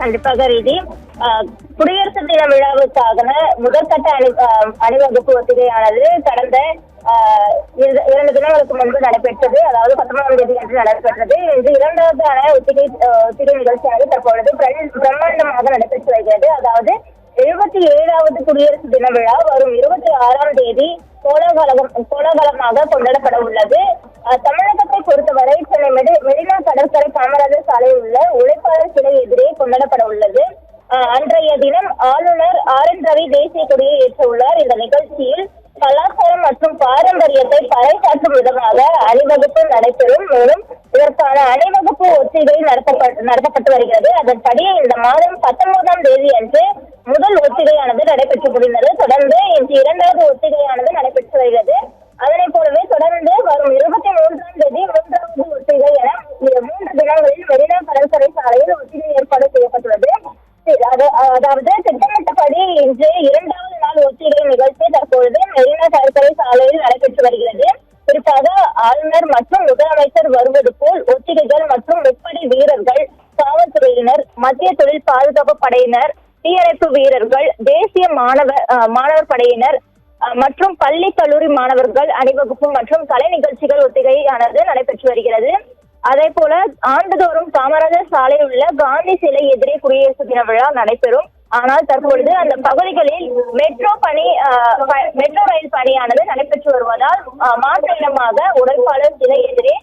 கண்டிப்பாக ரீதி. குடியரசு தின விழாவுக்காக முதற்கட்ட அணிவகுப்பு ஒத்திகையானது கடந்த 2 தினங்களுக்கு முன்பு நடைபெற்றது. அதாவது 19ஆம் தேதி அன்று நடைபெற்றது. இது 2வது ஒத்திகை நிகழ்ச்சியானது தற்பொழுது பிரம்மாண்டமாக நடைபெற்று வருகிறது. அதாவது 77வது குடியரசு தின விழா வரும் 26ஆம் தேதி கோலாகலமாக கொண்டாடப்பட உள்ளது. தமிழகத்தை பொறுத்தவரை சென்னை மெரினா கடற்கரை காமராஜர் சாலையில் உள்ள உழைப்பாளர் சிலை எதிரே கொண்டாடப்பட உள்ளது. அன்றைய தினம் ஆளுநர் RN ரவி தேசிய கொடியை ஏற்ற உள்ளார். இந்த நிகழ்ச்சியில் கலாச்சாரம் மற்றும் பாரம்பரியத்தை பறைசாற்றும் விதமாக அணிவகுப்பு நடைபெறும். மேலும் இதற்கான அணிவகுப்பு ஒத்திகை நடத்தப்பட்டு வருகிறது. அதன்படி இந்த மாதம் 19ஆம் தேதி அன்று முதல் ஒத்திகையானது நடைபெற்று முடிந்தது. தொடர்ந்து இன்று 2வது ஒத்திகையானது நடைபெற்று வருகிறது. அதனை போலவே தொடர்ந்து வரும் 23ஆம் தேதி 3வது ஒத்திகை என 3 தினங்களில் மெரினா கடற்கரை சாலையில் ஒத்திகை ஏற்பாடு செய்யப்பட்டுள்ளது. அதாவது திட்டமிட்டபடி இன்று 2வது நாள் ஒத்திகை நிகழ்ச்சி தற்பொழுது மெரினா கடற்கரை சாலையில் நடைபெற்று வருகிறது. குறிப்பாக ஆளுநர் மற்றும் முதலமைச்சர் வருவது போல் ஒத்திகைகள் மற்றும் முப்படை வீரர்கள், காவல்துறையினர், மத்திய தொழில் பாதுகாப்பு படையினர், தீயணைப்பு வீரர்கள், தேசிய மாணவர் படையினர் மற்றும் பள்ளி கல்லூரி மாணவர்கள் அணிவகுப்பு மற்றும் கலை நிகழ்ச்சிகள் ஒத்திகையானது நடைபெற்று வருகிறது. அதே போல ஆண்டுதோறும் காமராஜர் சாலையில் உள்ள காந்தி சிலை எதிரே குடியரசு தின விழா நடைபெறும். ஆனால் தற்பொழுது அந்த பகுதிகளில் மெட்ரோ ரயில் பணியானது நடைபெற்று வருவதால் மாற்று இடமாக உழைப்பாளர் சிலை எதிரே